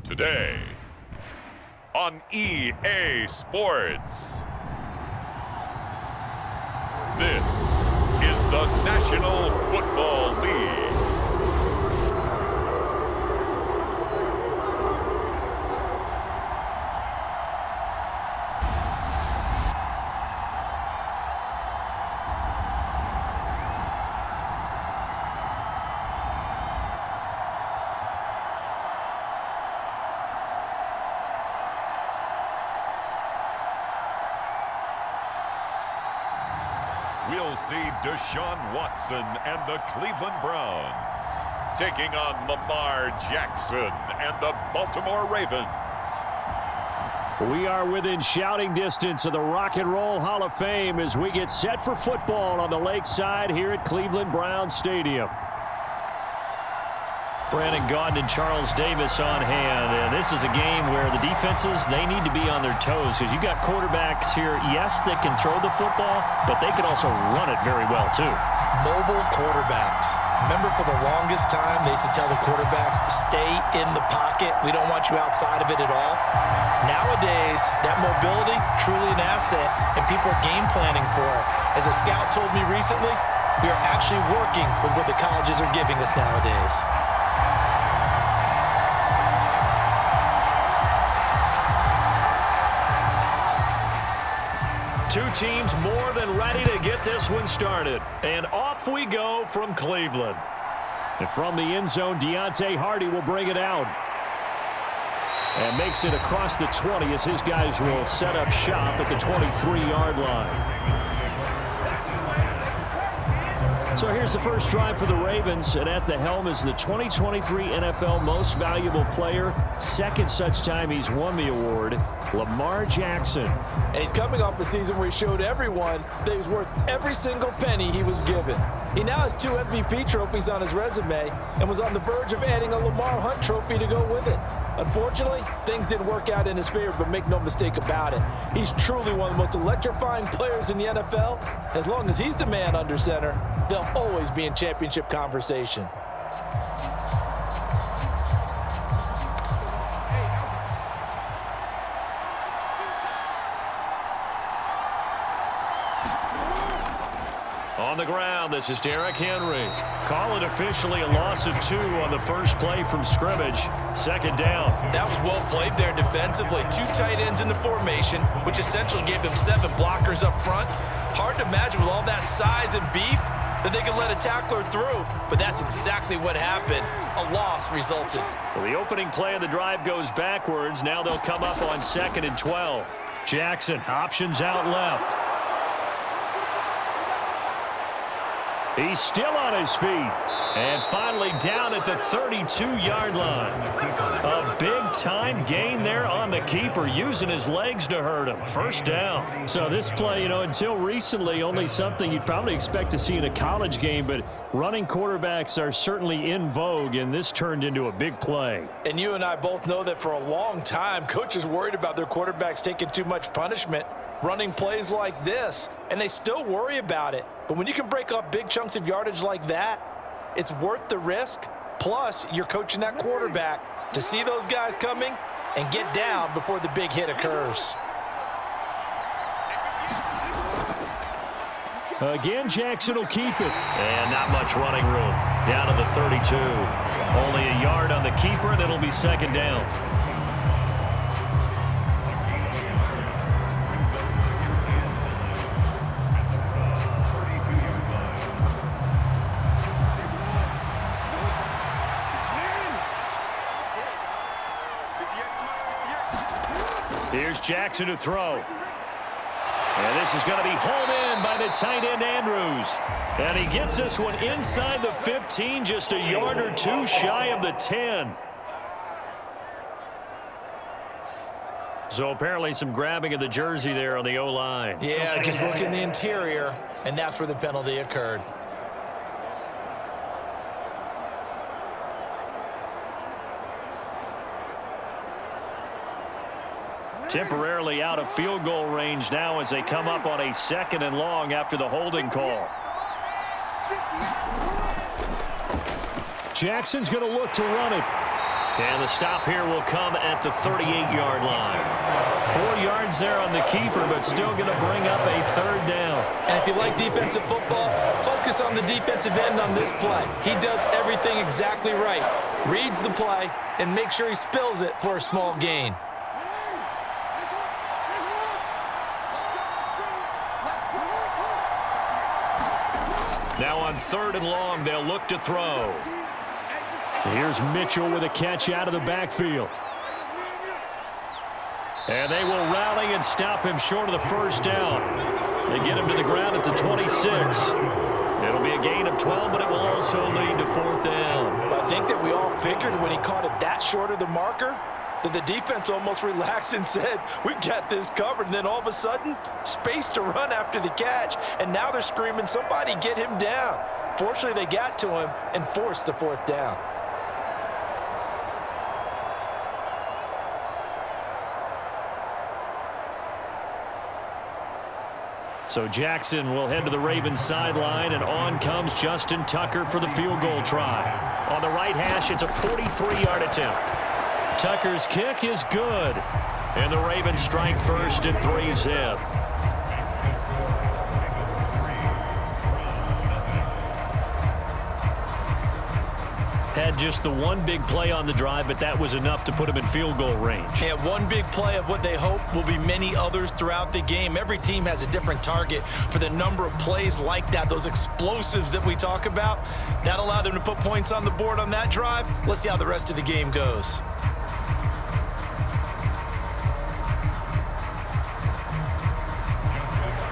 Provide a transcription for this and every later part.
Today on EA Sports. This is the National Football League. We'll see Deshaun Watson and the Cleveland Browns taking on Lamar Jackson and the Baltimore Ravens. We are within shouting distance of the Rock and Roll Hall of Fame as we get set for football on the lakeside here at Cleveland Browns Stadium. Brandon Gaudin and Charles Davis on hand, and this is a game where the defenses, they need to be on their toes because you got quarterbacks here, yes, that can throw the football, but they can also run it very well too. Mobile quarterbacks. Remember, for the longest time, they used to tell the quarterbacks, stay in the pocket. We don't want you outside of it at all. Nowadays, that mobility, truly an asset, and people are game planning for it. As a scout told me recently, we are actually working with what the colleges are giving us nowadays. Two teams more than ready to get this one started. And off we go from Cleveland. And from the end zone, Deontay Hardy will bring it out. And makes it across the 20 as his guys will set up shop at the 23-yard line. So here's the first drive for the Ravens, and at the helm is the 2023 NFL Most Valuable Player. Second such time he's won the award, Lamar Jackson. And he's coming off a season where he showed everyone that he was worth every single penny he was given. He now has 2 MVP trophies on his resume and was on the verge of adding a Lamar Hunt trophy to go with it. Unfortunately, things didn't work out in his favor, but make no mistake about it. He's truly one of the most electrifying players in the NFL. As long as he's the man under center, they'll always be in championship conversation. On the ground, this is Derrick Henry. Call it officially a loss of 2 on the first play from scrimmage. Second down. That was well played there defensively. 2 tight ends in the formation, which essentially gave them 7 blockers up front. Hard to imagine with all that size and beef that they could let a tackler through, but that's exactly what happened. A loss resulted. So the opening play of the drive goes backwards. Now they'll come up on 2nd and 12. Jackson options out left. He's still on his feet. And finally down at the 32-yard line. A big-time gain there on the keeper, using his legs to hurt him. First down. So this play, until recently, only something you'd probably expect to see in a college game, but running quarterbacks are certainly in vogue, and this turned into a big play. And you and I both know that for a long time, coaches worried about their quarterbacks taking too much punishment running plays like this, and they still worry about it. But when you can break up big chunks of yardage like that, it's worth the risk. Plus, you're coaching that quarterback to see those guys coming and get down before the big hit occurs. Again, Jackson will keep it. And not much running room. Down to the 32. Only a yard on the keeper, and it'll be second down. Here's Jackson to throw. And this is going to be hauled in by the tight end Andrews. And he gets this one inside the 15, just a yard or 2 shy of the 10. So apparently some grabbing of the jersey there on the O-line. Yeah, just look in the interior, and that's where the penalty occurred. Temporarily out of field goal range now as they come up on a 2nd and long after the holding call. Jackson's going to look to run it. And the stop here will come at the 38-yard line. 4 yards there on the keeper, but still going to bring up a third down. And if you like defensive football, focus on the defensive end on this play. He does everything exactly right. Reads the play and make sure he spills it for a small gain. Now on 3rd and long, they'll look to throw. Here's Mitchell with a catch out of the backfield. And they will rally and stop him short of the first down. They get him to the ground at the 26. It'll be a gain of 12, but it will also lead to 4th down. I think that we all figured when he caught it that short of the marker that the defense almost relaxed and said, we've got this covered. And then all of a sudden, space to run after the catch. And now they're screaming, somebody get him down. Fortunately, they got to him and forced the 4th down. So Jackson will head to the Ravens sideline, and on comes Justin Tucker for the field goal try. On the right hash, it's a 43-yard attempt. Tucker's kick is good, and the Ravens strike first at 3-zip. Had just the one big play on the drive, but that was enough to put him in field goal range. Yeah, one big play of what they hope will be many others throughout the game. Every team has a different target for the number of plays like that, those explosives that we talk about. That allowed them to put points on the board on that drive. Let's see how the rest of the game goes.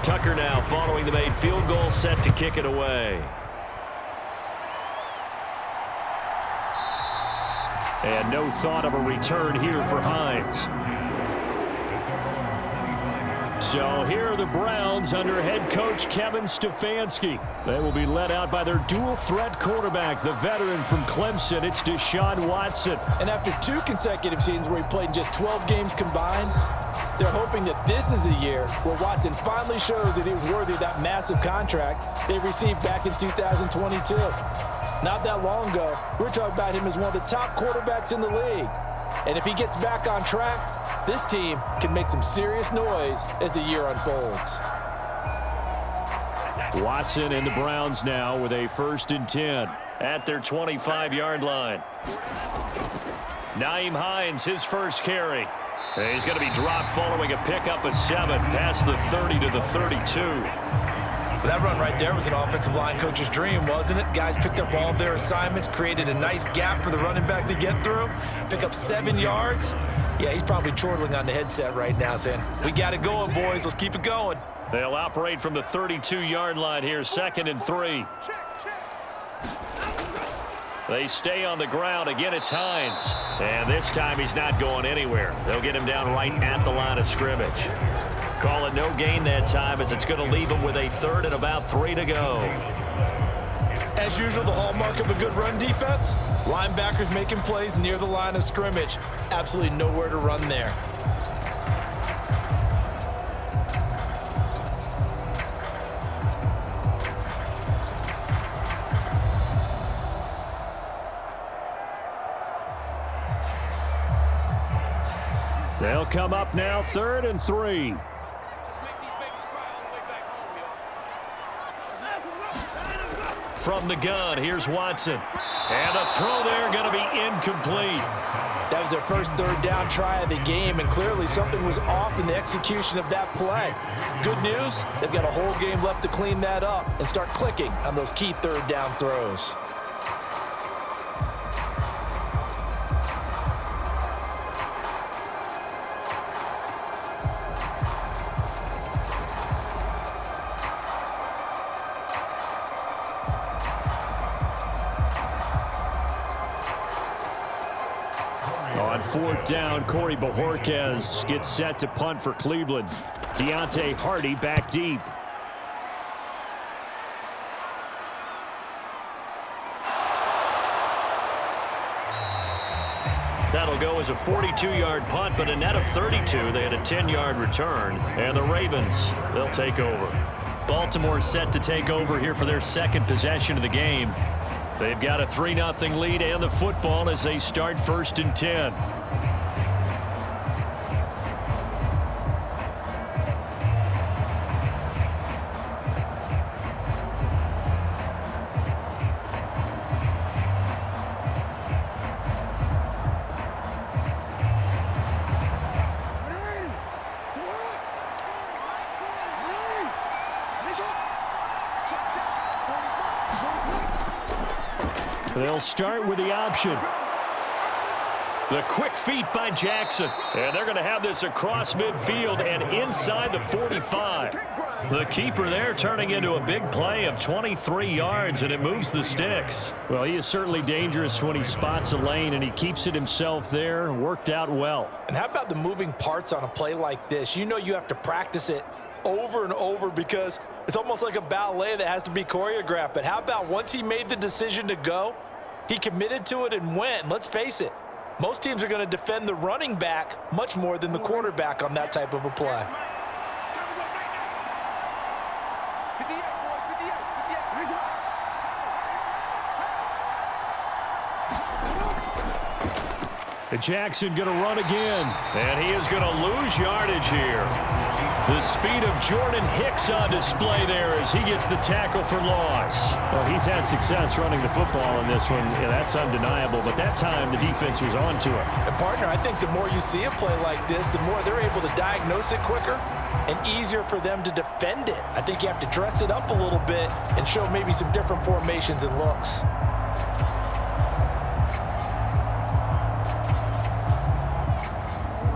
Tucker now following the made field goal, set to kick it away. And no thought of a return here for Hines. So here are the Browns under head coach Kevin Stefanski. They will be led out by their dual-threat quarterback, the veteran from Clemson. It's Deshaun Watson. And after 2 consecutive seasons where he played in just 12 games combined, they're hoping that this is a year where Watson finally shows that he was worthy of that massive contract they received back in 2022. Not that long ago, we were talking about him as one of the top quarterbacks in the league. And if he gets back on track, this team can make some serious noise as the year unfolds. Watson and the Browns now with a 1st and 10 at their 25-yard line. Nyheim Hines, his first carry. He's going to be dropped following a pickup of 7 past the 30 to the 32. That run right there was an offensive line coach's dream, wasn't it? Guys picked up all of their assignments, created a nice gap for the running back to get through, pick up 7 yards. Yeah, he's probably chortling on the headset right now saying, we got it going, boys. Let's keep it going. They'll operate from the 32-yard line here, 2nd and 3. They stay on the ground. Again, it's Hines. And this time he's not going anywhere. They'll get him down right at the line of scrimmage. Call it no gain that time as it's going to leave him with a 3rd and about 3 to go. As usual, the hallmark of a good run defense, linebackers making plays near the line of scrimmage. Absolutely nowhere to run there. They'll come up now, 3rd and 3. From the gun, here's Watson. And the throw there going to be incomplete. That was their first 3rd down try of the game, and clearly something was off in the execution of that play. Good news, they've got a whole game left to clean that up and start clicking on those key 3rd down throws. On 4th down, Corey Bojorquez gets set to punt for Cleveland. Deontay Hardy back deep. That'll go as a 42-yard punt, but a net of 32. They had a 10-yard return, and the Ravens, they'll take over. Baltimore set to take over here for their 2nd possession of the game. They've got a 3-0 lead and the football as they start 1st and 10. They'll start with the option. The quick feet by Jackson. And they're going to have this across midfield and inside the 45. The keeper there turning into a big play of 23 yards, and it moves the sticks. Well, he is certainly dangerous when he spots a lane, and he keeps it himself there. Worked out well. And how about the moving parts on a play like this? You know you have to practice it over and over because it's almost like a ballet that has to be choreographed. But how about once he made the decision to go, he committed to it and went. And let's face it, most teams are going to defend the running back much more than the quarterback on that type of a play. Jackson going to run again, and he is going to lose yardage here. The speed of Jordan Hicks on display there as he gets the tackle for loss. Well, he's had success running the football in this one. Yeah, that's undeniable, but that time the defense was on to it. And partner, I think the more you see a play like this, the more they're able to diagnose it quicker and easier for them to defend it. I think you have to dress it up a little bit and show maybe some different formations and looks.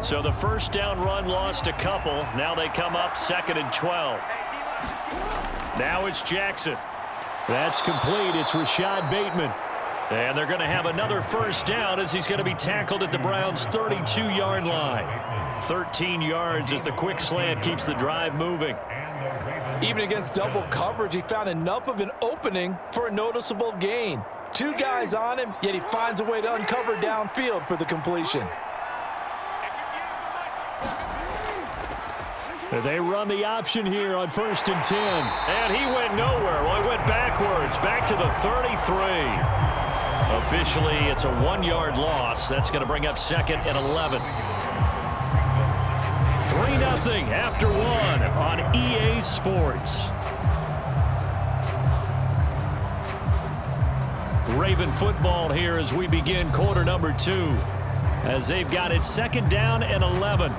So the first down run lost a couple. Now they come up 2nd and 12. Now it's Jackson. That's complete. It's Rashad Bateman. And they're going to have another first down as he's going to be tackled at the Browns' 32-yard line. 13 yards as the quick slant keeps the drive moving. Even against double coverage, he found enough of an opening for a noticeable gain. 2 guys on him, yet he finds a way to uncover downfield for the completion. They run the option here on 1st and 10. And he went nowhere. Well, he went backwards, back to the 33. Officially, it's a 1-yard loss. That's going to bring up 2nd and 11. 3-0 after 1 on EA Sports. Raven football here as we begin quarter number 2. As they've got it 2nd down and 11.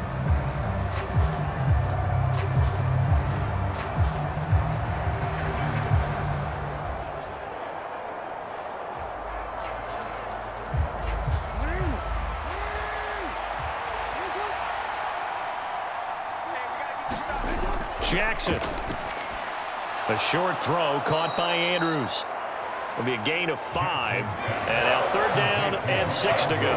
Jackson. A short throw caught by Andrews. It'll be a gain of 5. And now 3rd down and 6 to go.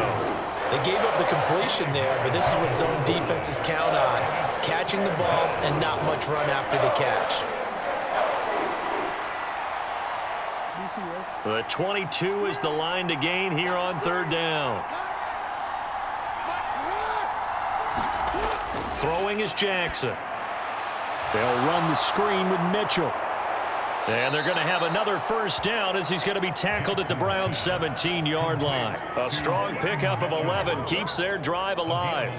They gave up the completion there, but this is what zone defenses count on. Catching the ball and not much run after the catch. The 22 is the line to gain here on 3rd down. Throwing is Jackson. They'll run the screen with Mitchell. And they're going to have another first down as he's going to be tackled at the Browns' 17-yard line. A strong pickup of 11 keeps their drive alive.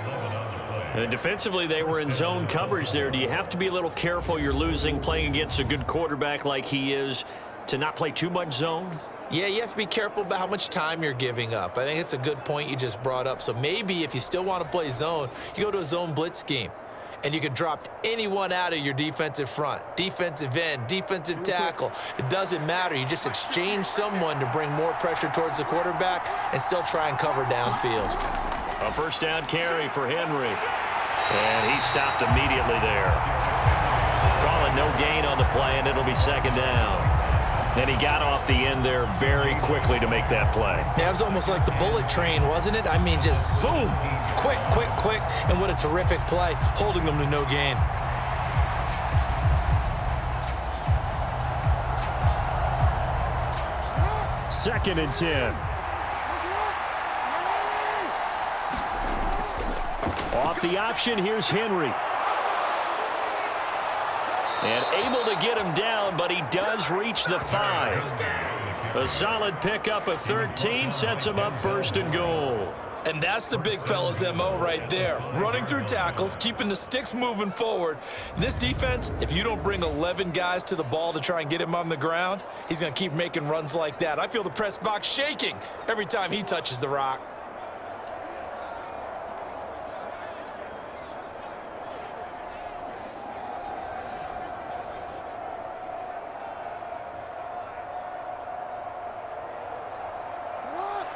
And defensively, they were in zone coverage there. Do you have to be a little careful you're losing playing against a good quarterback like he is to not play too much zone? Yeah, you have to be careful about how much time you're giving up. I think it's a good point you just brought up. So maybe if you still want to play zone, you go to a zone blitz scheme. And you can drop anyone out of your defensive front, defensive end, defensive tackle. It doesn't matter. You just exchange someone to bring more pressure towards the quarterback and still try and cover downfield. A first down carry for Henry. And he stopped immediately there. Call it no gain on the play, and it'll be 2nd down. And he got off the end there very quickly to make that play. Yeah, it was almost like the bullet train, wasn't it? I mean, just zoom, quick, quick, quick, and what a terrific play, holding them to no gain. Second and 10. Off the option, here's Henry. And able to get him down, but he does reach the 5. A solid pickup of 13 sets him up 1st and goal. And that's the big fella's MO right there. Running through tackles, keeping the sticks moving forward. This defense, if you don't bring 11 guys to the ball to try and get him on the ground, he's going to keep making runs like that. I feel the press box shaking every time he touches the rock.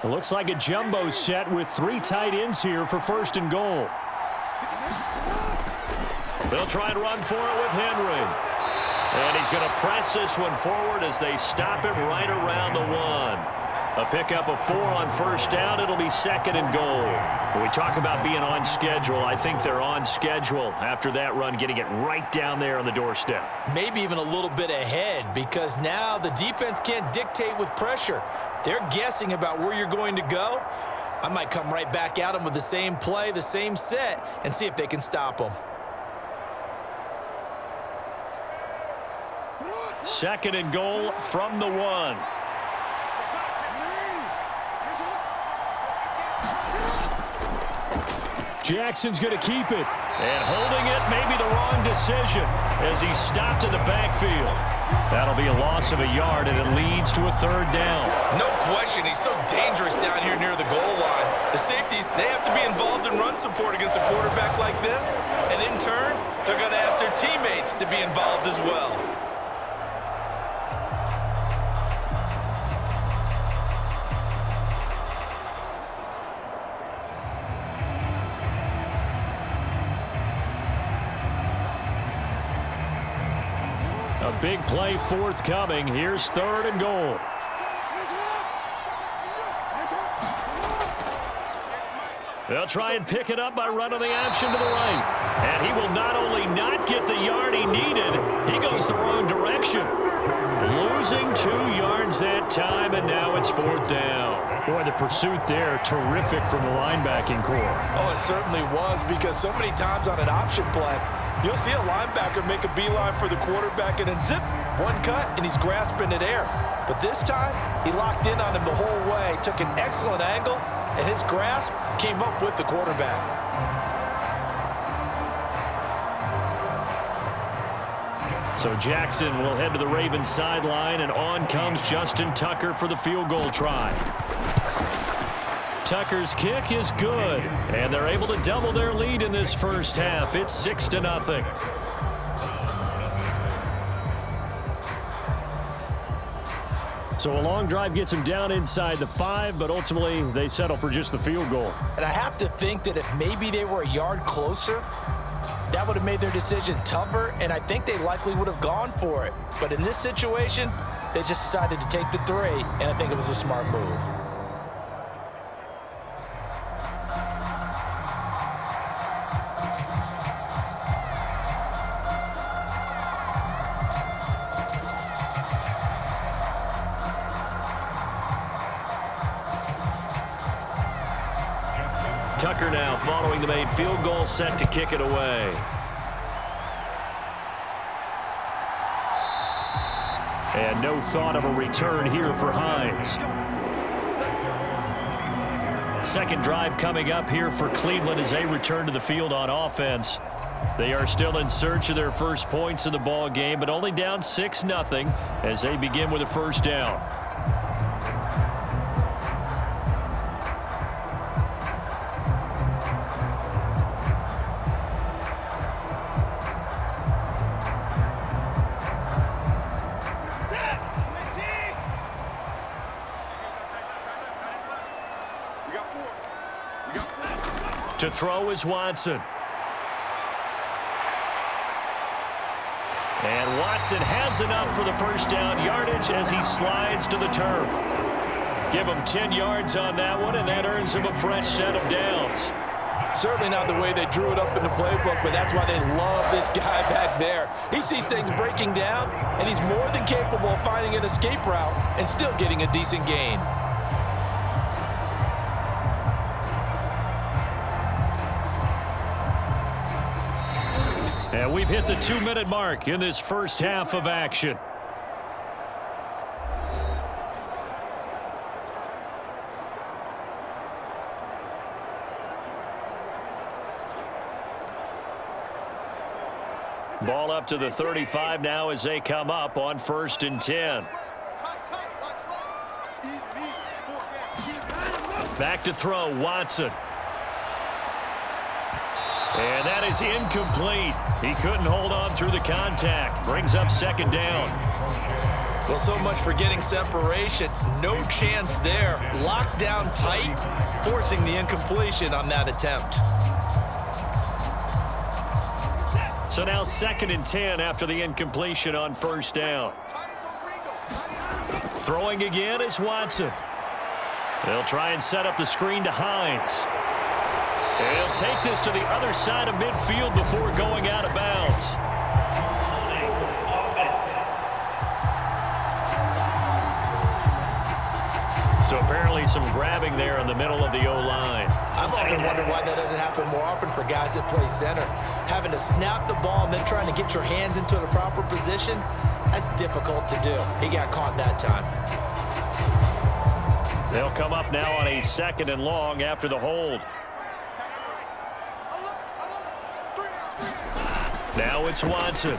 It looks like a jumbo set with 3 tight ends here for 1st and goal. They'll try and run for it with Henry. And he's going to press this one forward as they stop him right around the 1. A pickup of 4 on 1st down. It'll be 2nd and goal. When we talk about being on schedule, I think they're on schedule after that run, getting it right down there on the doorstep. Maybe even a little bit ahead, because now the defense can't dictate with pressure. They're guessing about where you're going to go. I might come right back at them with the same play, the same set, and see if they can stop them. 2nd and goal from the 1. Jackson's going to keep it. And holding it may be the wrong decision as he's stopped in the backfield. That'll be a loss of a yard, and it leads to a 3rd down. No question, he's so dangerous down here near the goal line. The safeties, they have to be involved in run support against a quarterback like this. And in turn, they're going to ask their teammates to be involved as well. A big play forthcoming. Here's 3rd and goal. They'll try and pick it up by running the option to the right. And he will not only not get the yard he needed, he goes the wrong direction. Losing 2 yards that time, and now it's 4th down. Boy, the pursuit there, terrific from the linebacking core. Oh, it certainly was, because so many times on an option play, you'll see a linebacker make a beeline for the quarterback and then zip, one cut, and he's grasping it air. But this time, he locked in on him the whole way, took an excellent angle, and his grasp came up with the quarterback. So Jackson will head to the Ravens sideline, and on comes Justin Tucker for the field goal try. Tucker's kick is good, and they're able to double their lead in this 1st half. It's 6-0. So a long drive gets them down inside the 5, but ultimately they settle for just the field goal. And I have to think that if maybe they were a yard closer, that would have made their decision tougher, and I think they likely would have gone for it. But in this situation, they just decided to take the 3, and I think it was a smart move. Tucker now following the made field goal, set to kick it away. And no thought of a return here for Hines. 2nd drive coming up here for Cleveland as they return to the field on offense. They are still in search of their first points in the ball game, but only down 6-0 as they begin with a 1st down. To throw is Watson. And Watson has enough for the 1st down yardage as he slides to the turf. Give him 10 yards on that one, and that earns him a fresh set of downs. Certainly not the way they drew it up in the playbook, but that's why they love this guy back there. He sees things breaking down, and he's more than capable of finding an escape route and still getting a decent gain. And we've hit the 2-minute mark in this 1st half of action. Ball up to the 35 now as they come up on 1st and 10. Back to throw, Watson. And that is incomplete. He couldn't hold on through the contact. Brings up 2nd down. Well, so much for getting separation. No chance there. Locked down tight, forcing the incompletion on that attempt. So now 2nd and 10 after the incompletion on 1st down. Throwing again is Watson. They'll try and set up the screen to Hines. He'll take this to the other side of midfield before going out of bounds. So apparently some grabbing there in the middle of the O-line. I've often wondered why that doesn't happen more often for guys that play center. Having to snap the ball and then trying to get your hands into the proper position, that's difficult to do. He got caught that time. They'll come up now on a 2nd and long after the hold. Now it's Watson.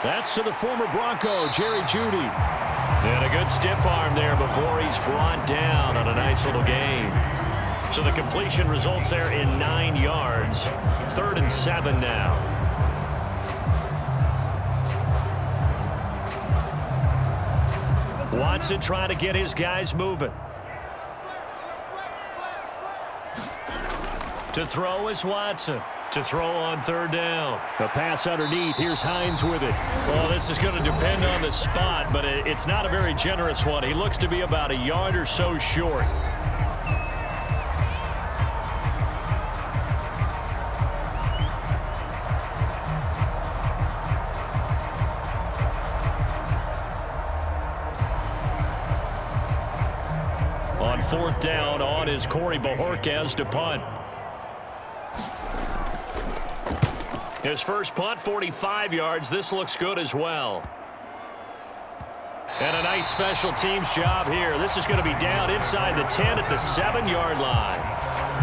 That's to the former Bronco, Jerry Jeudy. And a good stiff arm there before he's brought down on a nice little gain. So the completion results there in 9 yards. 3rd and 7 now. Watson trying to get his guys moving. To throw is Watson. To throw on 3rd down. A pass underneath. Here's Hines with it. Well, this is going to depend on the spot, but it's not a very generous one. He looks to be about a yard or so short. On 4th down, on is Corey Bojorquez to punt. His first punt, 45 yards. This looks good as well. And a nice special teams job here. This is going to be down inside the 10 at the 7-yard line.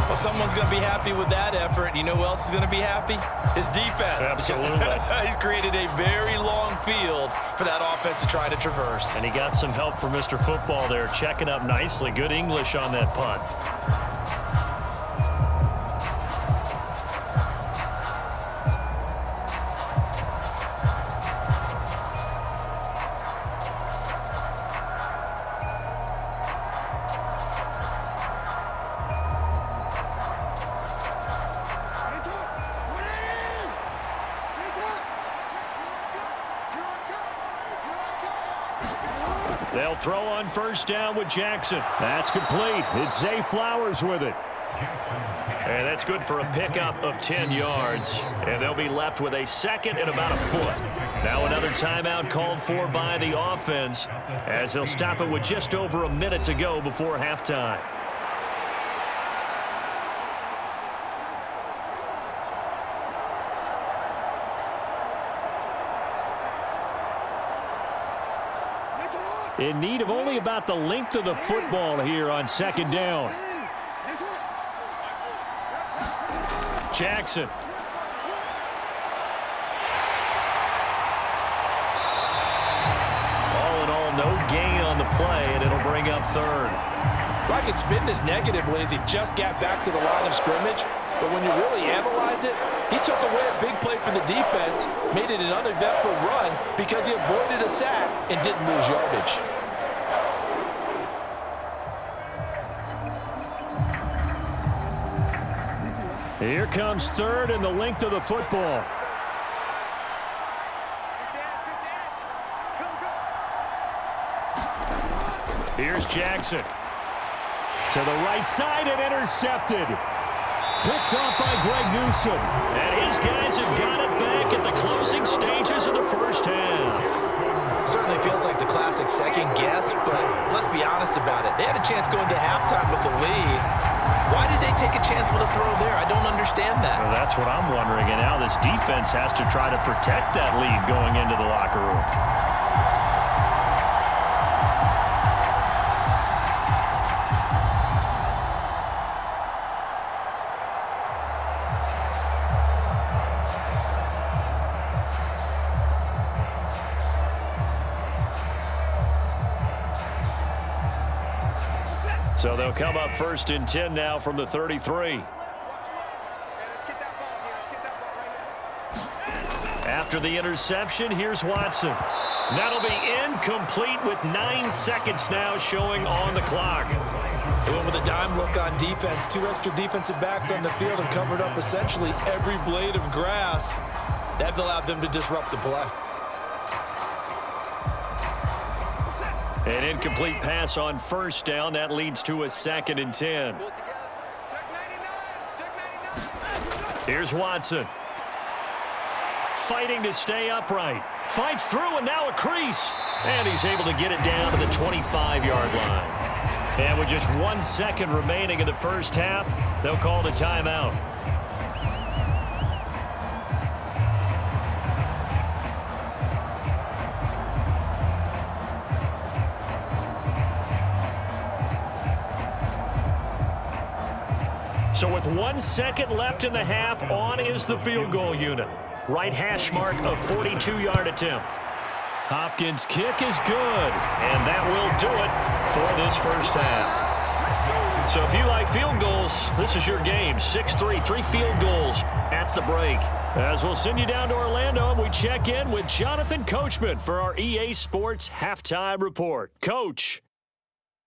Well, someone's going to be happy with that effort. You know who else is going to be happy? His defense. Absolutely. He's created a very long field for that offense to try to traverse. And he got some help from Mr. Football there, checking up nicely. Good English on that punt. They'll throw on 1st down with Jackson. That's complete. It's Zay Flowers with it. And that's good for a pickup of 10 yards. And they'll be left with a 2nd and about a foot. Now another timeout called for by the offense as they'll stop it with just over a minute to go before halftime. In need of only about the length of the football here on 2nd down. Jackson. All in all, no gain on the play, and it'll bring up 3rd. Like it's been this negatively as he just got back to the line of scrimmage. But when you really analyze it, he took away a big play for the defense, made it an uneventful run because he avoided a sack and didn't lose yardage. Here comes 3rd and the length of the football. Here's Jackson. To the right side and intercepted. Picked off by Greg Newsome. And his guys have got it back at the closing stages of the first half. Certainly feels like the classic second guess, but let's be honest about it. They had a chance going to halftime with the lead. Why did they take a chance with a throw there? I don't understand that. Well, that's what I'm wondering. And now this defense has to try to protect that lead going into the locker room. So they'll come up 1st and 10 now from the 33. After the interception, here's Watson. That'll be incomplete with 9 seconds now showing on the clock. They went with a dime look on defense. 2 extra defensive backs on the field and covered up essentially every blade of grass. That allowed them to disrupt the play. An incomplete pass on 1st down. That leads to a 2nd and 10. Here's Watson. Fighting to stay upright. Fights through and now a crease. And he's able to get it down to the 25-yard line. And with just 1 second remaining in the first half, they'll call the timeout. So with 1 second left in the half, on is the field goal unit. Right hash mark, a 42-yard attempt. Hopkins' kick is good, and that will do it for this first half. So if you like field goals, this is your game. 6-3, 3 field goals at the break. As we'll send you down to Orlando, and we check in with Jonathan Coachman for our EA Sports Halftime Report. Coach.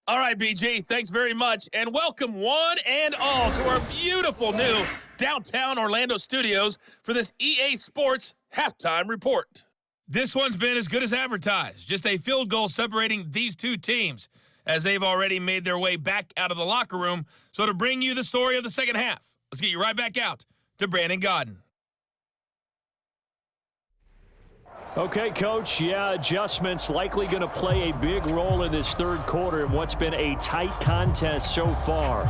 All right, BG, thanks very much, and welcome one and all to our beautiful new downtown Orlando studios for this EA Sports Halftime Report. This one's been as good as advertised, just a field goal separating these two teams, as they've already made their way back out of the locker room. So to bring you the story of the second half, let's get you right back out to Brandon Godden. Okay, Coach, adjustments likely going to play a big role in this third quarter in what's been a tight contest so far.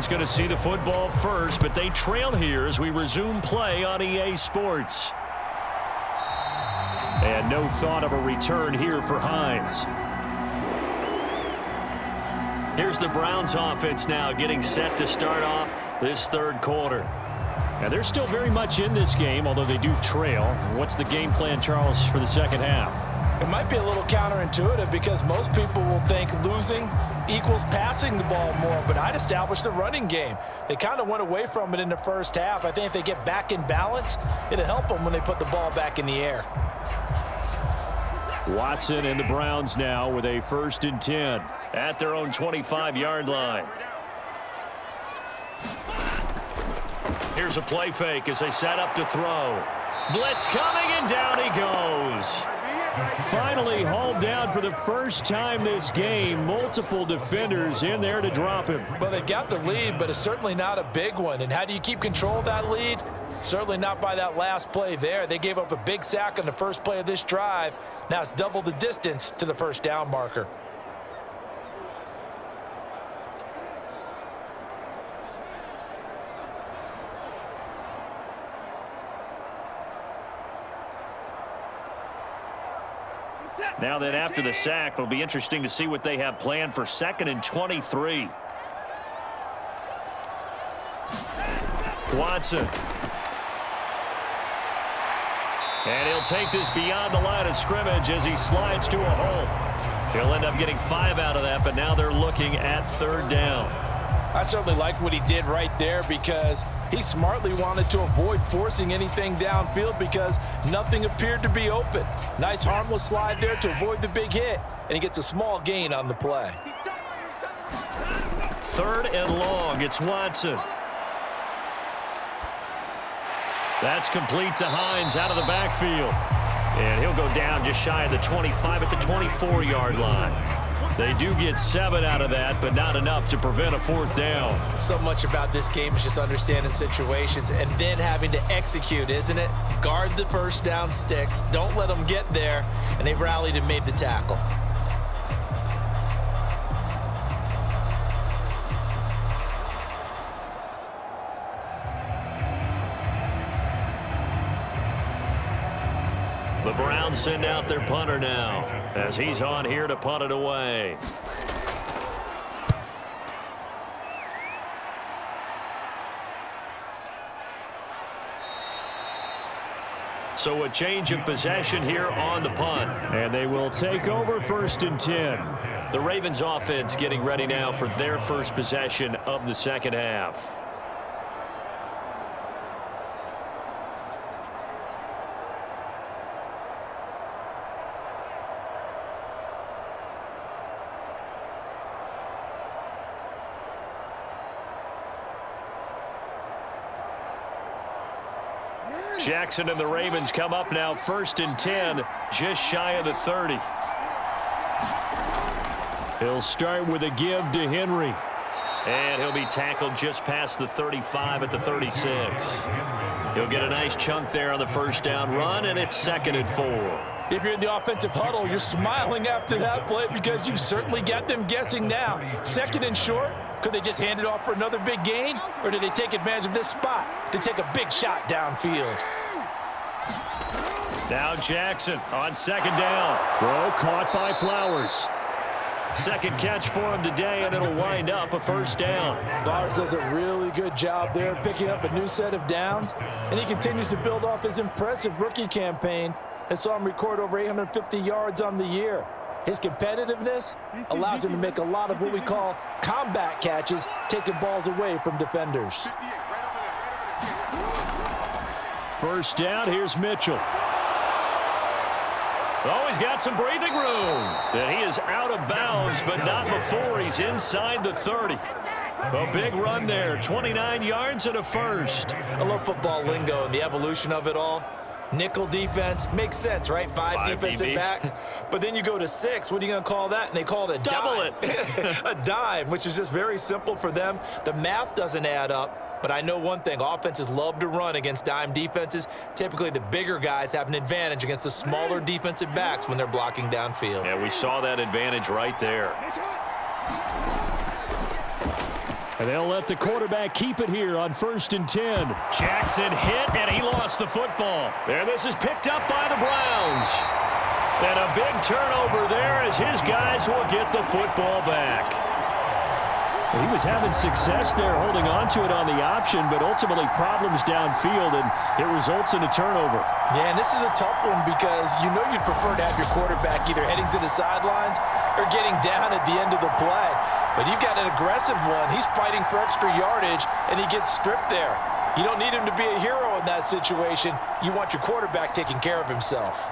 Going to see the football first, but they trail here as we resume play on EA Sports. And no thought of a return here for Hines. Here's the Browns offense now getting set to start off this third quarter. Now they're still very much in this game, although they do trail. What's the game plan, Charles, for the second half? It might be a little counterintuitive because most people will think losing equals passing the ball more, but I'd establish the running game. They kind of went away from it in the first half. I think if they get back in balance, it'll help them when they put the ball back in the air. Watson and the Browns now with a 1st and 10 at their own 25-yard line. Here's a play fake as they set up to throw. Blitz coming, and down he goes. Finally hauled down for the first time this game. Multiple defenders in there to drop him. Well, they got the lead, but it's certainly not a big one. And how do you keep control of that lead? Certainly not by that last play there. They gave up a big sack on the first play of this drive. Now it's double the distance to the first down marker. Now then, after the sack, it'll be interesting to see what they have planned for 2nd and 23. Watson. And he'll take this beyond the line of scrimmage as he slides to a hole. He'll end up getting 5 out of that, but now they're looking at 3rd down. I certainly like what he did right there because he smartly wanted to avoid forcing anything downfield because nothing appeared to be open. Nice harmless slide there to avoid the big hit, and he gets a small gain on the play. 3rd and long. It's Watson. That's complete to Hines out of the backfield. And he'll go down just shy of the 25 at the 24-yard line. They do get 7 out of that, but not enough to prevent a 4th down. So much about this game is just understanding situations and then having to execute, isn't it? Guard the first down sticks. Don't let them get there. And they rallied and made the tackle. The Browns send out their punter now as he's on here to punt it away. So a change of possession here on the punt. And they will take over 1st and 10. The Ravens offense getting ready now for their first possession of the second half. Jackson and the Ravens come up now 1st and 10, just shy of the 30. He'll start with a give to Henry. And he'll be tackled just past the 35 at the 36. He'll get a nice chunk there on the first down run, and it's 2nd and 4. If you're in the offensive huddle, you're smiling after that play because you've certainly got them guessing now. 2nd and short. Could they just hand it off for another big gain? Or did they take advantage of this spot to take a big shot downfield? Now Jackson on 2nd down. Throw caught by Flowers. Second catch for him today, and it'll wind up a 1st down. Flowers does a really good job there picking up a new set of downs, and he continues to build off his impressive rookie campaign that saw him record over 850 yards on the year. His competitiveness allows him to make a lot of what we call combat catches, taking balls away from defenders. 1st down, here's Mitchell. Oh, he's got some breathing room. And he is out of bounds, but not before he's inside the 30. A big run there, 29 yards and a 1st. I love football lingo and the evolution of it all. Nickel defense makes sense, right? Five defensive DBs. Backs. But then you go to 6. What are you going to call that? And they call it a Double dime. A dime, which is just very simple for them. The math doesn't add up. But I know one thing, offenses love to run against dime defenses. Typically, the bigger guys have an advantage against the smaller defensive backs when they're blocking downfield. Yeah, we saw that advantage right there. And they'll let the quarterback keep it here on 1st and 10. Jackson hit, and he lost the football. There, this is picked up by the Browns. And a big turnover there as his guys will get the football back. He was having success there holding on to it on the option, but ultimately problems downfield, and it results in a turnover. Yeah, and this is a tough one because you know you'd prefer to have your quarterback either heading to the sidelines or getting down at the end of the play. But you've got an aggressive one. He's fighting for extra yardage, and he gets stripped there. You don't need him to be a hero in that situation. You want your quarterback taking care of himself.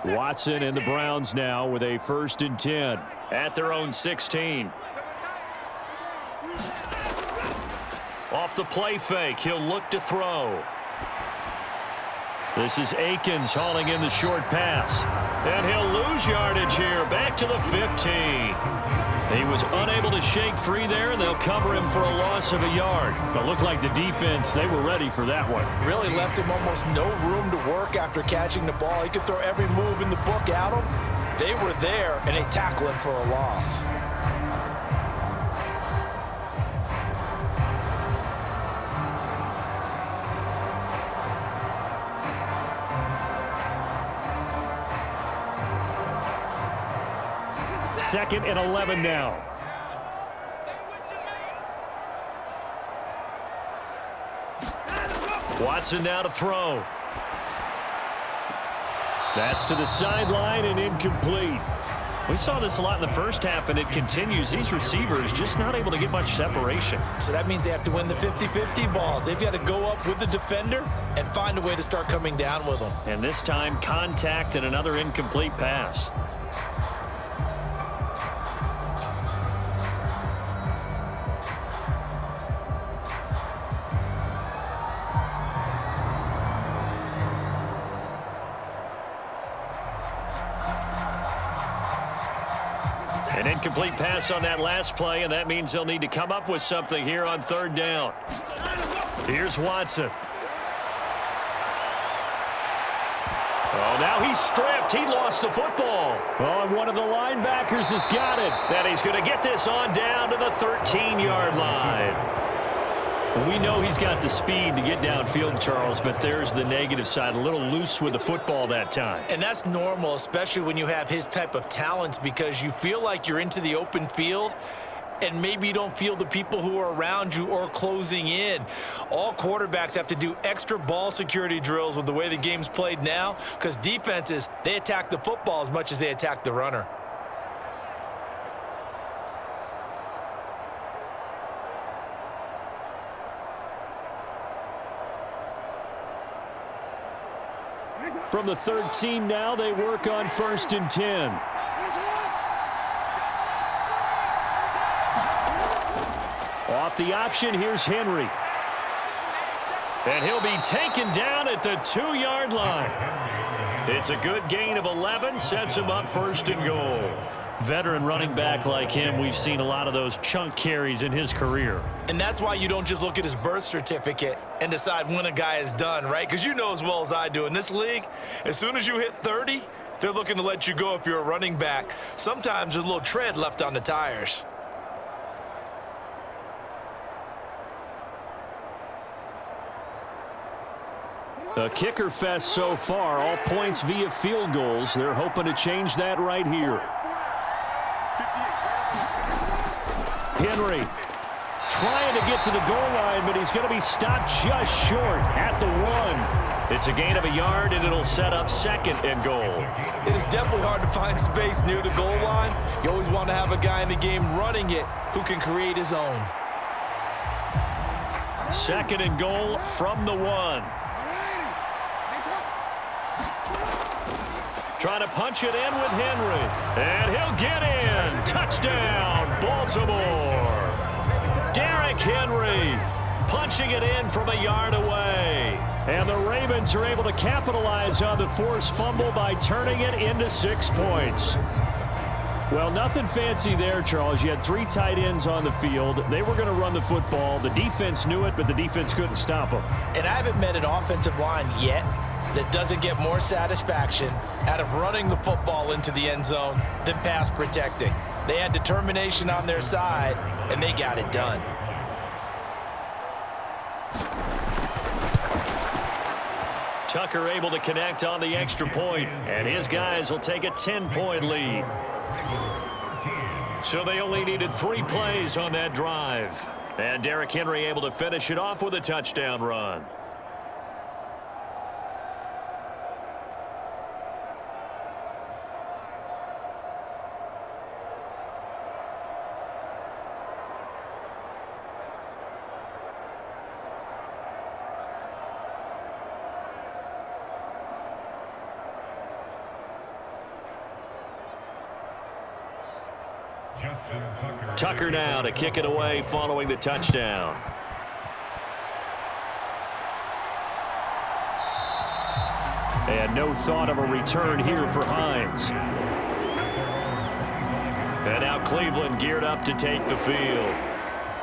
Watson and the Browns now with a 1st and 10. At their own 16. Off the play fake, he'll look to throw. This is Akins hauling in the short pass. And he'll lose yardage here, back to the 15. He was unable to shake free there, and they'll cover him for a loss of a yard. But looked like the defense, they were ready for that one. Really left him almost no room to work after catching the ball. He could throw every move in the book at him. They were there, and they tackle him for a loss. Second and 11 now. Watson now to throw. That's to the sideline and incomplete. We saw this a lot in the first half, and it continues. These receivers just not able to get much separation. So that means they have to win the 50-50 balls. They've got to go up with the defender and find a way to start coming down with them. And this time, contact and another incomplete pass. An incomplete pass on that last play, and that means they'll need to come up with something here on 3rd down. Here's Watson. Oh, now he's stripped. He lost the football. Oh, and one of the linebackers has got it. Then he's going to get this on down to the 13-yard line. We know he's got the speed to get downfield, Charles, but there's the negative side. A little loose with the football that time. And that's normal, especially when you have his type of talents, because you feel like you're into the open field and maybe you don't feel the people who are around you or closing in. All quarterbacks have to do extra ball security drills with the way the game's played now, because defenses, they attack the football as much as they attack the runner. From the 13 now, they work on 1st and 10. Off the option, here's Henry. And he'll be taken down at the 2-yard line. It's a good gain of 11, sets him up 1st and goal. Veteran running back like him, we've seen a lot of those chunk carries in his career. And that's why you don't just look at his birth certificate and decide when a guy is done, right? Because you know as well as I do, in this league, as soon as you hit 30, they're looking to let you go if you're a running back. Sometimes there's a little tread left on the tires. A kicker fest so far, all points via field goals. They're hoping to change that right here. Henry trying to get to the goal line, but he's going to be stopped just short at the 1. It's a gain of a yard, and it'll set up 2nd and goal. It is definitely hard to find space near the goal line. You always want to have a guy in the game running it who can create his own. 2nd and goal from the 1. Trying to punch it in with Henry. And he'll get in. Touchdown, Baltimore. Derrick Henry punching it in from a yard away. And the Ravens are able to capitalize on the forced fumble by turning it into 6 points. Well, nothing fancy there, Charles. You had 3 tight ends on the field. They were going to run the football. The defense knew it, but the defense couldn't stop them. And I haven't met an offensive line yet that doesn't get more satisfaction out of running the football into the end zone than pass protecting. They had determination on their side, and they got it done. Tucker able to connect on the extra point, and his guys will take a 10-point lead. So they only needed 3 plays on that drive. And Derrick Henry able to finish it off with a touchdown run. Tucker now to kick it away following the touchdown. And no thought of a return here for Hines. And now Cleveland geared up to take the field.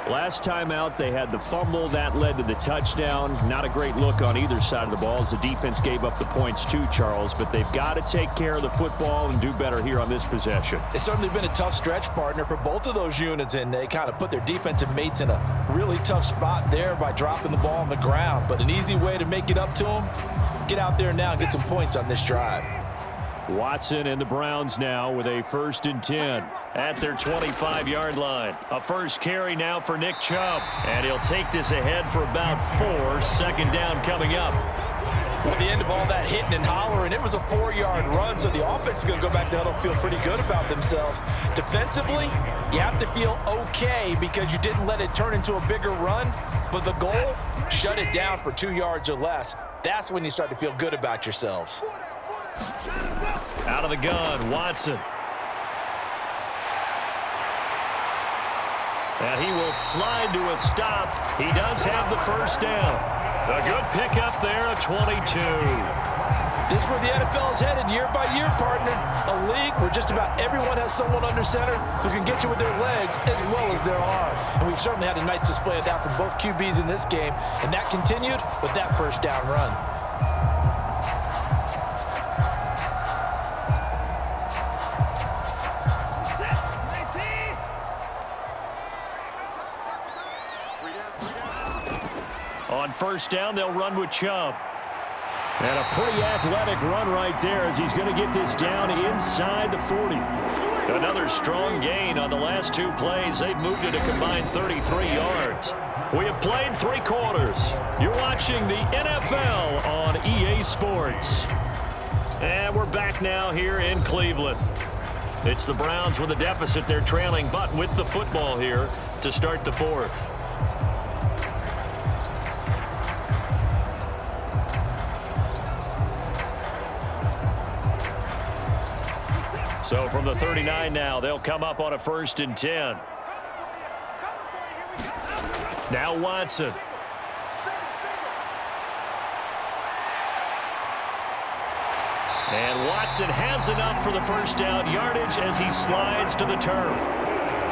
Last time out, they had the fumble. That led to the touchdown. Not a great look on either side of the ball as the defense gave up the points too, Charles. But they've got to take care of the football and do better here on this possession. It's certainly been a tough stretch, partner, for both of those units, and they kind of put their defensive mates in a really tough spot there by dropping the ball on the ground. But an easy way to make it up to them, get out there now and get some points on this drive. Watson and the Browns now with a 1st and 10. At their 25-yard line. A first carry now for Nick Chubb. And he'll take this ahead for about 4. 2nd down coming up. Well, at the end of all that hitting and hollering, it was a 4-yard run, so the offense is going to go back to huddle, feel pretty good about themselves. Defensively, you have to feel okay because you didn't let it turn into a bigger run, but the goal, shut it down for 2 yards or less. That's when you start to feel good about yourselves. Out of the gun, Watson. And he will slide to a stop. He does have the first down. A good pickup there, a 22. This is where the NFL is headed year by year, partner. A league where just about everyone has someone under center who can get you with their legs as well as their arm. And we've certainly had a nice display of that from both QBs in this game. And that continued with that first down run. On first down, they'll run with Chubb. And a pretty athletic run right there as he's going to get this down inside the 40. Another strong gain on the last 2 plays. They've moved it a combined 33 yards. We have played 3 quarters. You're watching the NFL on EA Sports. And we're back now here in Cleveland. It's the Browns with a deficit. They're trailing, but with the football here to start the 4th. So from the 39 now, they'll come up on a 1st and 10. Now Watson. And Watson has enough for the first down yardage as he slides to the turf.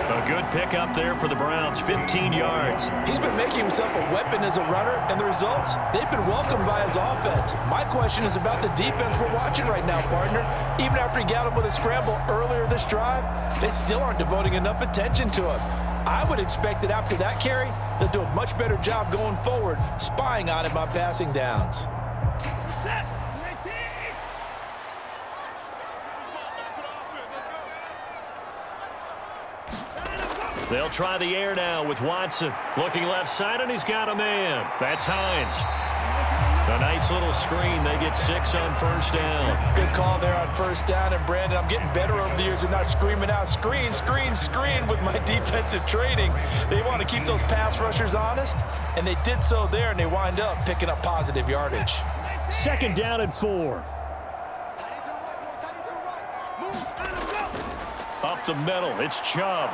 A good pickup there for the Browns, 15 yards. He's been making himself a weapon as a runner, and the results, they've been welcomed by his offense. My question is about the defense we're watching right now, partner. Even after he got him with a scramble earlier this drive, they still aren't devoting enough attention to him. I would expect that after that carry, they'll do a much better job going forward, spying on him on passing downs. They'll try the air now with Watson. Looking left side, and he's got a man. That's Hines. A nice little screen. They get 6 on first down. Good call there on first down. And, Brandon, I'm getting better over the years and not screaming out, screen, screen, screen with my defensive training. They want to keep those pass rushers honest, and they did so there, and they wind up picking up positive yardage. 2nd down and 4. Up the middle, it's Chubb.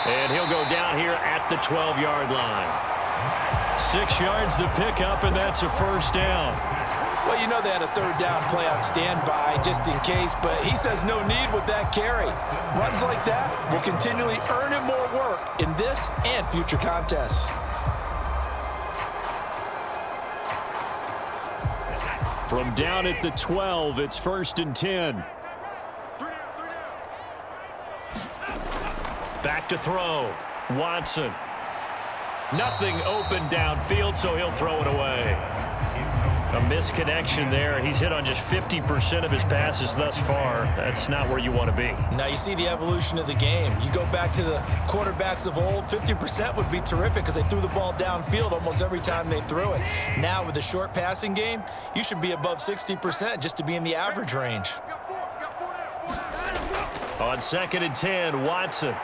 And he'll go down here at the 12-yard line. 6 yards the pickup, and that's a first down. Well, you know they had a 3rd down play on standby just in case, but he says no need with that carry. Runs like that will continually earn him more work in this and future contests. From down at the 12, it's 1st and 10. Back to throw. Watson. Nothing open downfield, so he'll throw it away. A misconnection there. He's hit on just 50% of his passes thus far. That's not where you want to be. Now you see the evolution of the game. You go back to the quarterbacks of old, 50% would be terrific because they threw the ball downfield almost every time they threw it. Now with the short passing game, you should be above 60% just to be in the average range. On 2nd and 10, Watson.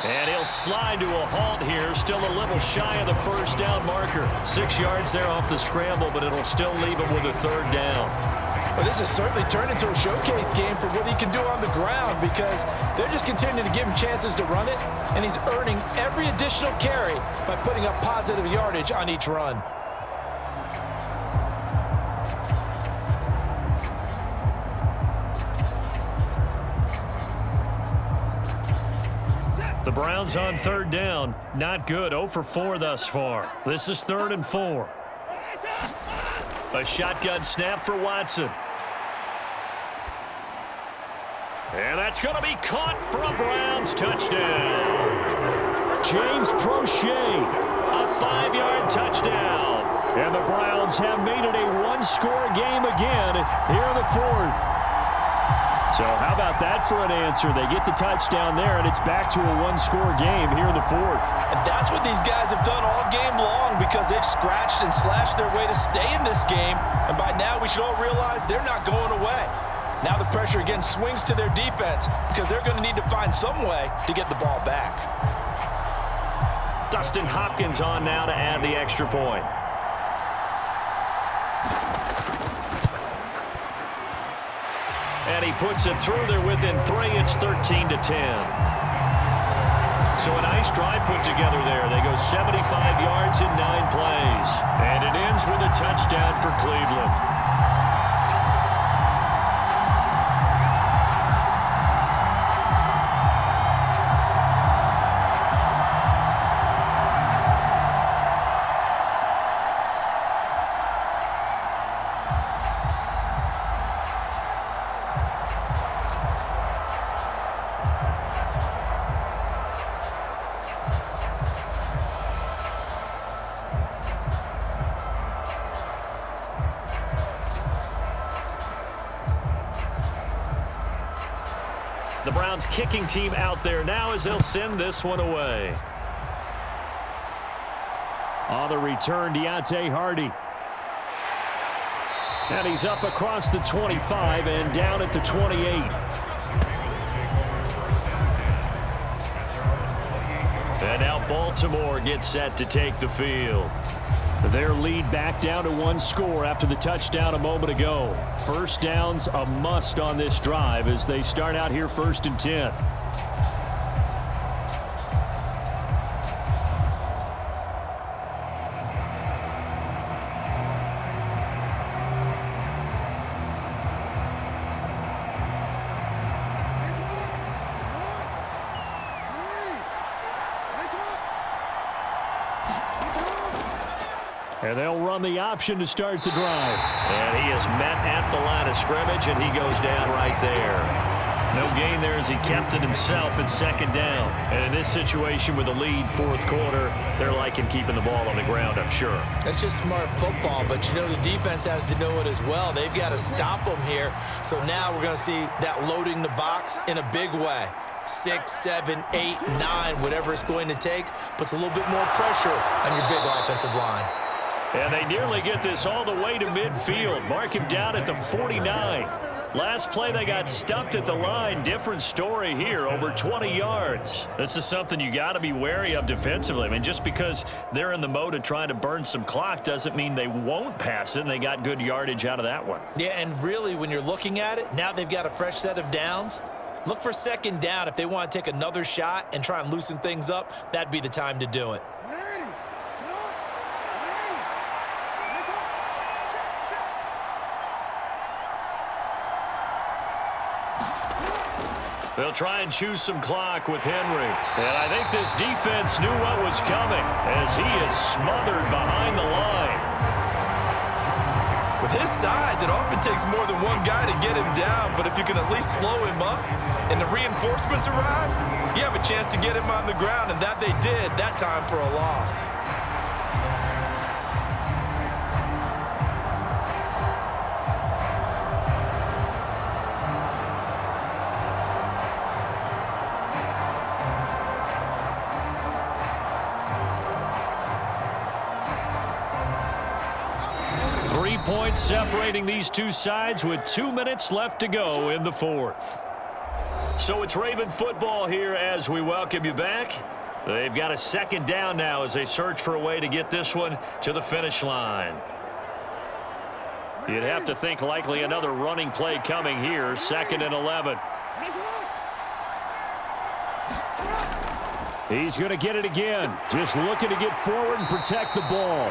And he'll slide to a halt here, still a little shy of the first down marker. 6 yards there off the scramble, but it'll still leave him with a 3rd down. But this has certainly turned into a showcase game for what he can do on the ground because they're just continuing to give him chances to run it, and he's earning every additional carry by putting up positive yardage on each run. The Browns on 3rd down. Not good. 0 for 4 thus far. This is 3rd and 4. A shotgun snap for Watson. And that's going to be caught for a Browns touchdown. James Prochet, a 5-yard touchdown. And the Browns have made it a 1-score game again here in the 4th. So how about that for an answer? They get the touchdown there, and it's back to a 1-score game here in the 4th. And that's what these guys have done all game long because they've scratched and slashed their way to stay in this game. And by now, we should all realize they're not going away. Now the pressure again swings to their defense because they're going to need to find some way to get the ball back. Dustin Hopkins on now to add the extra point. And he puts it through there within 3. It's 13-10. So a nice drive put together there. They go 75 yards in 9 plays. And it ends with a touchdown for Cleveland. The Browns kicking team out there now as they'll send this one away. On the return, Deontay Hardy. And he's up across the 25 and down at the 28. And now Baltimore gets set to take the field. Their lead back down to one score after the touchdown a moment ago. First down's a must on this drive as they start out here 1st and 10. And they'll run the option to start the drive. And he is met at the line of scrimmage, and he goes down right there. No gain there as he kept it himself at 2nd down. And in this situation with the lead 4th quarter, they're liking keeping the ball on the ground, I'm sure. That's just smart football, but you know the defense has to know it as well. They've got to stop them here. So now we're going to see that loading the box in a big way. 6, 7, 8, 9, whatever it's going to take, puts a little bit more pressure on your big offensive line. And they nearly get this all the way to midfield. Mark him down at the 49. Last play, they got stuffed at the line. Different story here, over 20 yards. This is something you got to be wary of defensively. I mean, just because they're in the mode of trying to burn some clock doesn't mean they won't pass it, and they got good yardage out of that one. Yeah, and really, when you're looking at it, now they've got a fresh set of downs. Look for 2nd down. If they want to take another shot and try and loosen things up, that'd be the time to do it. They'll try and choose some clock with Henry. And I think this defense knew what was coming as he is smothered behind the line. With his size, it often takes more than one guy to get him down, but if you can at least slow him up and the reinforcements arrive, you have a chance to get him on the ground, and that they did that time for a loss. Points separating these two sides with 2 minutes left to go in the 4th. So it's Raven football here as we welcome you back. They've got a 2nd down now as they search for a way to get this one to the finish line. You'd have to think likely another running play coming here, 2nd and 11. He's going to get it again. Just looking to get forward and protect the ball.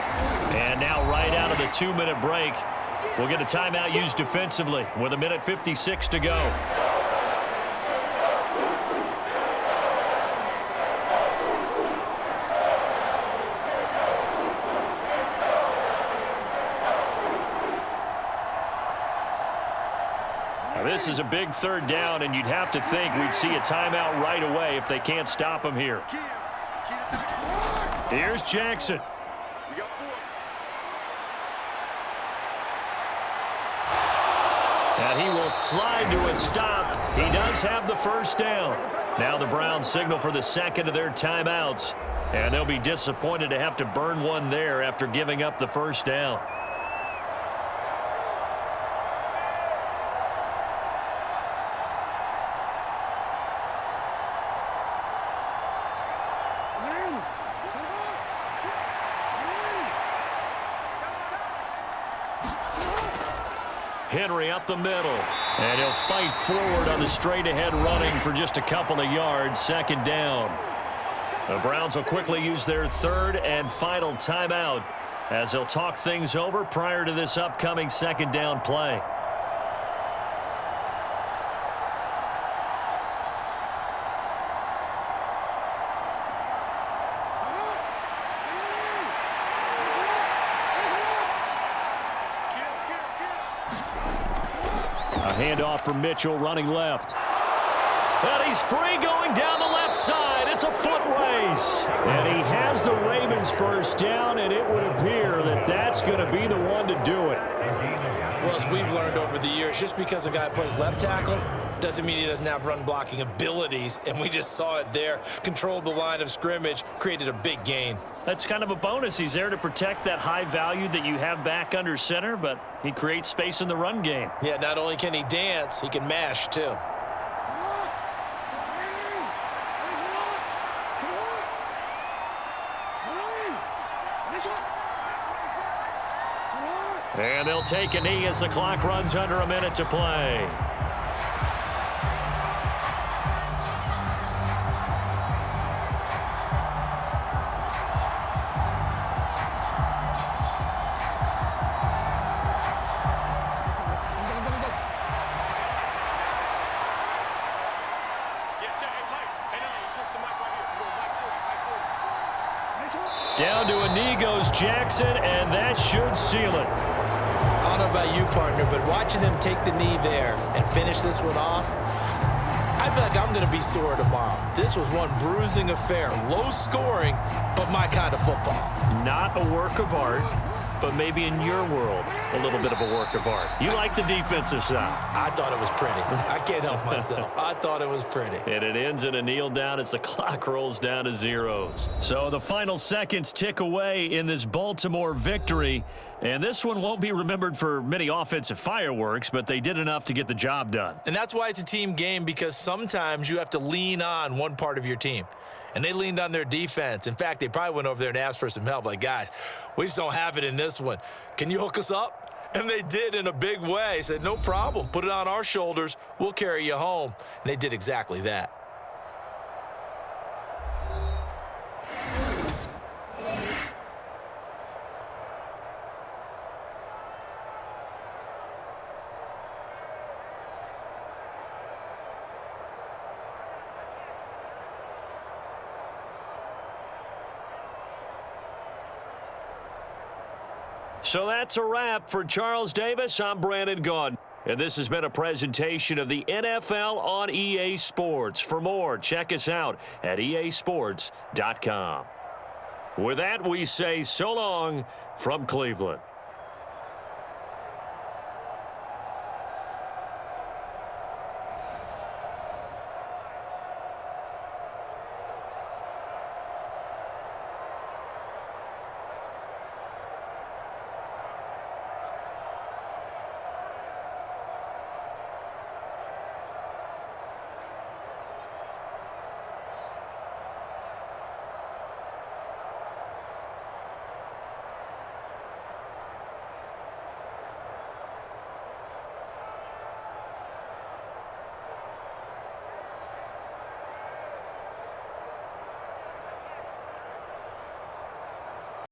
And now right out of the 2-minute break, we'll get a timeout used defensively with 1:56 to go. This is a big 3rd down, and you'd have to think we'd see a timeout right away if they can't stop him here. Here's Jackson. And he will slide to a stop. He does have the 1st down. Now the Browns signal for the 2nd of their timeouts, and they'll be disappointed to have to burn one there after giving up the 1st down. Henry up the middle, and he'll fight forward on the straight-ahead running for just a couple of yards, 2nd down. The Browns will quickly use their 3rd and final timeout as they'll talk things over prior to this upcoming 2nd down play. Handoff from Mitchell running left. And he's free going down the left side. It's a foot race. And he has the Ravens 1st down, and it would appear that that's going to be the one to do it. Well, as we've learned over the years, just because a guy plays left tackle doesn't mean he doesn't have run-blocking abilities, and we just saw it there. Controlled the line of scrimmage, created a big gain. That's kind of a bonus. He's there to protect that high value that you have back under center, but he creates space in the run game. Yeah, not only can he dance, he can mash, too. And they'll take a knee as the clock runs under a minute to play. Down to a knee goes Jackson, and that should seal it. I don't know about you, partner, but watching them take the knee there and finish this one off, I feel like I'm going to be sore tomorrow. This was one bruising affair. Low scoring, but my kind of football. Not a work of art, but maybe in your world, a little bit of a work of art. You like the defensive side. I thought it was pretty. I can't help myself. I thought it was pretty. And it ends in a kneel down as the clock rolls down to zeros. So the final seconds tick away in this Baltimore victory. And this one won't be remembered for many offensive fireworks, but they did enough to get the job done. And that's why it's a team game, because sometimes you have to lean on one part of your team. And they leaned on their defense. In fact, they probably went over there and asked for some help. Like, guys, we just don't have it in this one. Can you hook us up? And they did in a big way. Said, no problem. Put it on our shoulders. We'll carry you home. And they did exactly that. So that's a wrap for Charles Davis. I'm Brandon Gunn. And this has been a presentation of the NFL on EA Sports. For more, check us out at easports.com. With that, we say so long from Cleveland.